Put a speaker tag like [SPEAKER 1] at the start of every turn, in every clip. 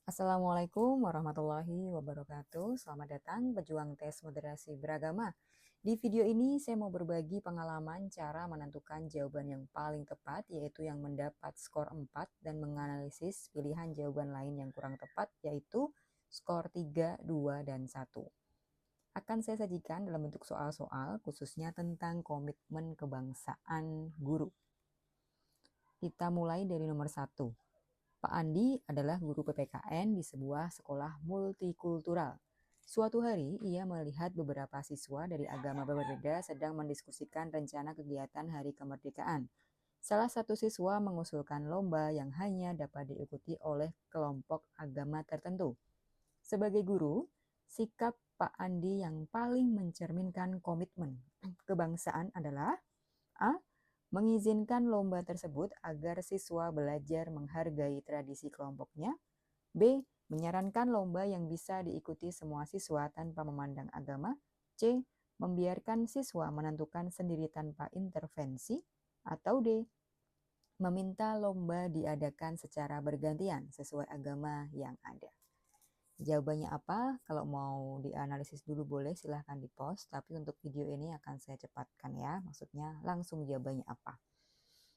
[SPEAKER 1] Assalamualaikum warahmatullahi wabarakatuh. Selamat datang pejuang tes moderasi beragama. Di video ini saya mau berbagi pengalaman cara menentukan jawaban yang paling tepat, yaitu yang mendapat skor 4 dan menganalisis pilihan jawaban lain yang kurang tepat, yaitu skor 3, 2, dan 1. Akan saya sajikan dalam bentuk soal-soal khususnya tentang komitmen kebangsaan guru. Kita mulai dari nomor 1. Pak Andi adalah guru PPKN di sebuah sekolah multikultural. Suatu hari, ia melihat beberapa siswa dari agama berbeda sedang mendiskusikan rencana kegiatan Hari Kemerdekaan. Salah satu siswa mengusulkan lomba yang hanya dapat diikuti oleh kelompok agama tertentu. Sebagai guru, sikap Pak Andi yang paling mencerminkan komitmen kebangsaan adalah A. Mengizinkan lomba tersebut agar siswa belajar menghargai tradisi kelompoknya. B. Menyarankan lomba yang bisa diikuti semua siswa tanpa memandang agama. C. Membiarkan siswa menentukan sendiri tanpa intervensi. Atau D. Meminta lomba diadakan secara bergantian sesuai agama yang ada. Jawabannya apa? Kalau mau dianalisis dulu boleh, silahkan di-post. Tapi untuk video ini akan saya cepatkan ya. Maksudnya langsung jawabannya apa.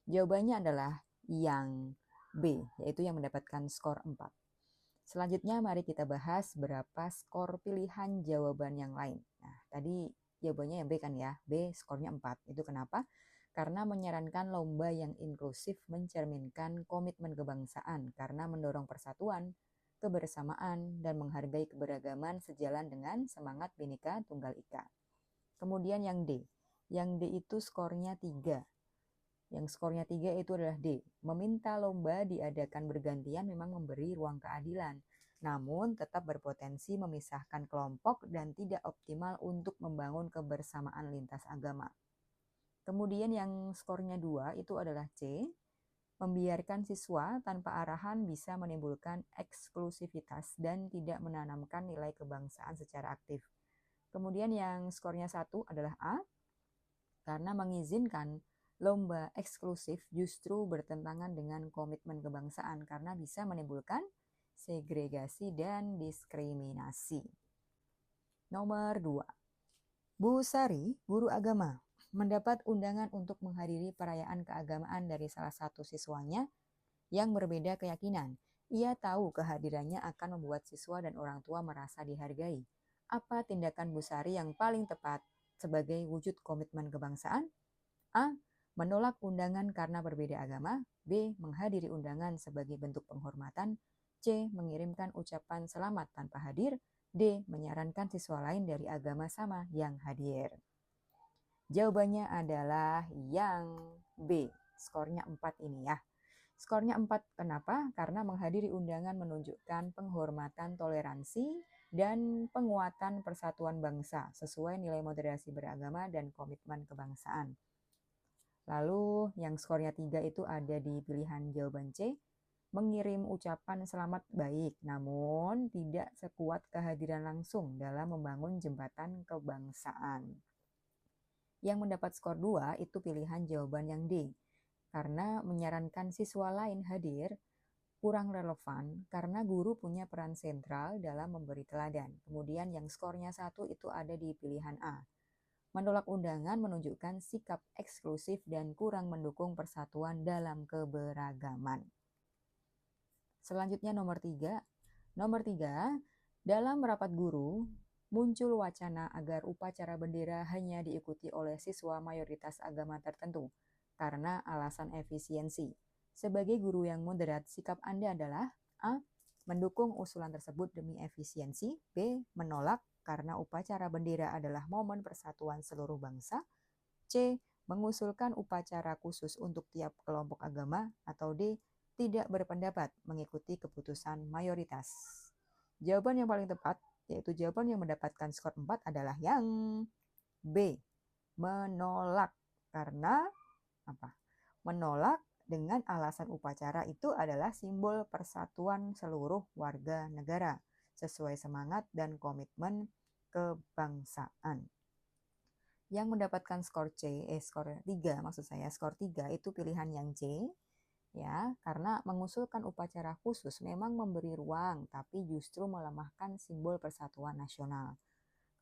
[SPEAKER 1] Jawabannya adalah yang B, yaitu yang mendapatkan skor 4. Selanjutnya mari kita bahas berapa skor pilihan jawaban yang lain. Nah, tadi jawabannya yang B kan ya, B skornya 4. Itu kenapa? Karena menyarankan lomba yang inklusif mencerminkan komitmen kebangsaan karena mendorong persatuan, kebersamaan, dan menghargai keberagaman sejalan dengan semangat Bhinneka Tunggal Ika. Kemudian yang D. Yang D itu skornya 3. Yang skornya 3 itu adalah D. Meminta lomba diadakan bergantian memang memberi ruang keadilan, namun tetap berpotensi memisahkan kelompok dan tidak optimal untuk membangun kebersamaan lintas agama. Kemudian yang skornya 2 itu adalah C. Membiarkan siswa tanpa arahan bisa menimbulkan eksklusivitas dan tidak menanamkan nilai kebangsaan secara aktif. Kemudian yang skornya 1 adalah A. Karena mengizinkan lomba eksklusif justru bertentangan dengan komitmen kebangsaan karena bisa menimbulkan segregasi dan diskriminasi. Nomor 2. Bu Sari, guru agama, mendapat undangan untuk menghadiri perayaan keagamaan dari salah satu siswanya yang berbeda keyakinan. Ia tahu kehadirannya akan membuat siswa dan orang tua merasa dihargai. Apa tindakan Bu Sari yang paling tepat sebagai wujud komitmen kebangsaan? A. Menolak undangan karena berbeda agama. B. Menghadiri undangan sebagai bentuk penghormatan. C. Mengirimkan ucapan selamat tanpa hadir. D. Menyarankan siswa lain dari agama sama yang hadir. Jawabannya adalah yang B. Skornya 4 ini ya. Skornya 4 kenapa? Karena menghadiri undangan menunjukkan penghormatan toleransi dan penguatan persatuan bangsa sesuai nilai moderasi beragama dan komitmen kebangsaan. Lalu yang skornya 3 itu ada di pilihan jawaban C. Mengirim ucapan selamat baik, namun tidak sekuat kehadiran langsung dalam membangun jembatan kebangsaan. Yang mendapat skor 2 itu pilihan jawaban yang D. Karena menyarankan siswa lain hadir, kurang relevan karena guru punya peran sentral dalam memberi teladan. Kemudian yang skornya 1 itu ada di pilihan A. Menolak undangan menunjukkan sikap eksklusif dan kurang mendukung persatuan dalam keberagaman. Selanjutnya nomor 3. Nomor 3, dalam rapat guru, muncul wacana agar upacara bendera hanya diikuti oleh siswa mayoritas agama tertentu karena alasan efisiensi. Sebagai guru yang moderat, sikap Anda adalah A. Mendukung usulan tersebut demi efisiensi. B. Menolak karena upacara bendera adalah momen persatuan seluruh bangsa. C. Mengusulkan upacara khusus untuk tiap kelompok agama. Atau D. Tidak berpendapat mengikuti keputusan mayoritas. Jawaban yang paling tepat, yaitu jawaban yang mendapatkan skor 4 adalah yang B. Menolak. Karena apa? Menolak dengan alasan upacara itu adalah simbol persatuan seluruh warga negara sesuai semangat dan komitmen kebangsaan. Yang mendapatkan skor C, skor 3 maksud saya, skor 3 itu pilihan yang C. Ya, karena mengusulkan upacara khusus memang memberi ruang, tapi justru melemahkan simbol persatuan nasional.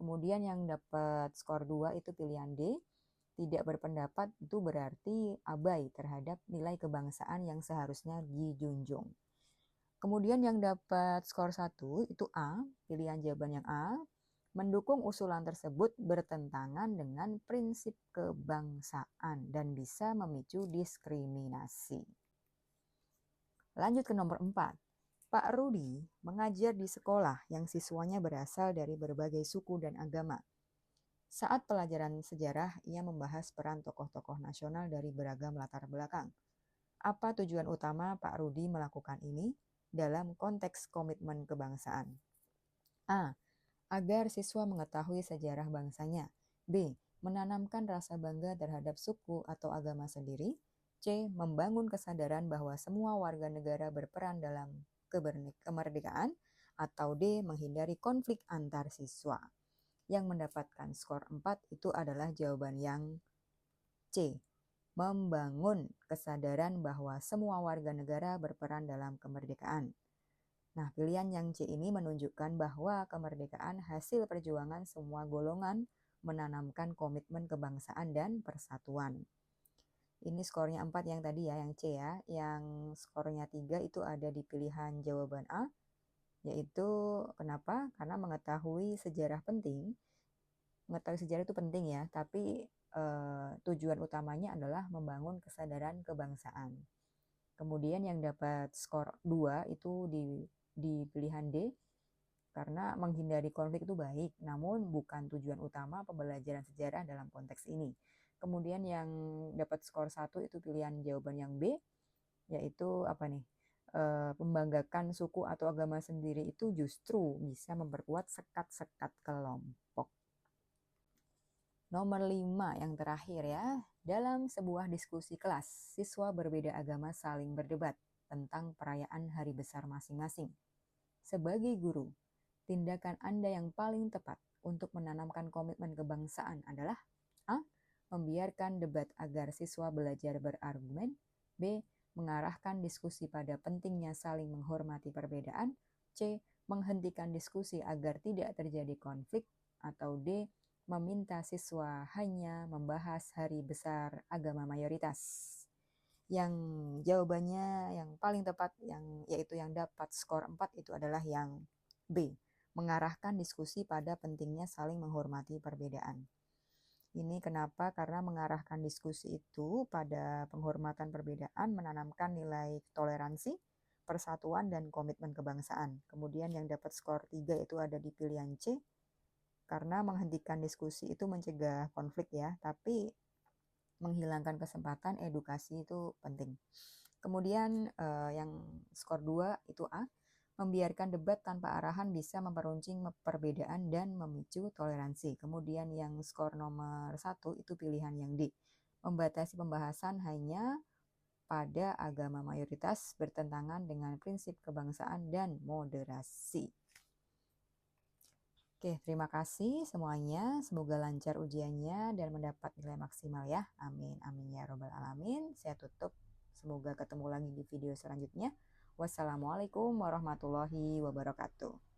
[SPEAKER 1] Kemudian yang dapat skor 2 itu pilihan D, tidak berpendapat itu berarti abai terhadap nilai kebangsaan yang seharusnya dijunjung. Kemudian yang dapat skor 1 itu A, pilihan jawaban yang A, mendukung usulan tersebut bertentangan dengan prinsip kebangsaan dan bisa memicu diskriminasi. Lanjut ke nomor 4. Pak Rudi mengajar di sekolah yang siswanya berasal dari berbagai suku dan agama. Saat pelajaran sejarah, ia membahas peran tokoh-tokoh nasional dari beragam latar belakang. Apa tujuan utama Pak Rudi melakukan ini dalam konteks komitmen kebangsaan? A. Agar siswa mengetahui sejarah bangsanya. B. Menanamkan rasa bangga terhadap suku atau agama sendiri. C. Membangun kesadaran bahwa semua warga negara berperan dalam kemerdekaan. Atau D. Menghindari konflik antar siswa. Yang mendapatkan skor 4 itu adalah jawaban yang C. Membangun kesadaran bahwa semua warga negara berperan dalam kemerdekaan. Nah, pilihan yang C ini menunjukkan bahwa kemerdekaan hasil perjuangan semua golongan menanamkan komitmen kebangsaan dan persatuan. Ini skornya 4 yang tadi ya, yang C ya. Yang skornya 3 itu ada di pilihan jawaban A, yaitu kenapa? Karena mengetahui sejarah penting. Mengetahui sejarah itu penting ya, tapi tujuan utamanya adalah membangun kesadaran kebangsaan. Kemudian yang dapat skor 2 itu di pilihan D, karena menghindari konflik itu baik, namun bukan tujuan utama pembelajaran sejarah dalam konteks ini. Kemudian yang dapat skor 1 itu pilihan jawaban yang B, yaitu apa nih? Membanggakan suku atau agama sendiri itu justru bisa memperkuat sekat-sekat kelompok. Nomor 5 yang terakhir ya. Dalam sebuah diskusi kelas, siswa berbeda agama saling berdebat tentang perayaan hari besar masing-masing. Sebagai guru, tindakan Anda yang paling tepat untuk menanamkan komitmen kebangsaan adalah A. Membiarkan debat agar siswa belajar berargumen. B. Mengarahkan diskusi pada pentingnya saling menghormati perbedaan. C. Menghentikan diskusi agar tidak terjadi konflik. Atau D. Meminta siswa hanya membahas hari besar agama mayoritas. Yang jawabannya yang paling tepat yaitu yang dapat skor 4 itu adalah yang B. Mengarahkan diskusi pada pentingnya saling menghormati perbedaan. Ini kenapa? Karena mengarahkan diskusi itu pada penghormatan perbedaan menanamkan nilai toleransi, persatuan, dan komitmen kebangsaan. Kemudian yang dapat skor 3 itu ada di pilihan C, karena menghentikan diskusi itu mencegah konflik ya, tapi menghilangkan kesempatan edukasi itu penting. Kemudian yang skor 2 itu A, membiarkan debat tanpa arahan bisa memperuncing perbedaan dan memicu toleransi. Kemudian yang skor nomor 1 itu pilihan yang D, membatasi pembahasan hanya pada agama mayoritas bertentangan dengan prinsip kebangsaan dan moderasi. Oke, terima kasih semuanya. Semoga lancar ujiannya dan mendapat nilai maksimal ya. Amin, amin ya robbal alamin. Saya tutup. Semoga ketemu lagi di video selanjutnya. Wassalamualaikum warahmatullahi wabarakatuh.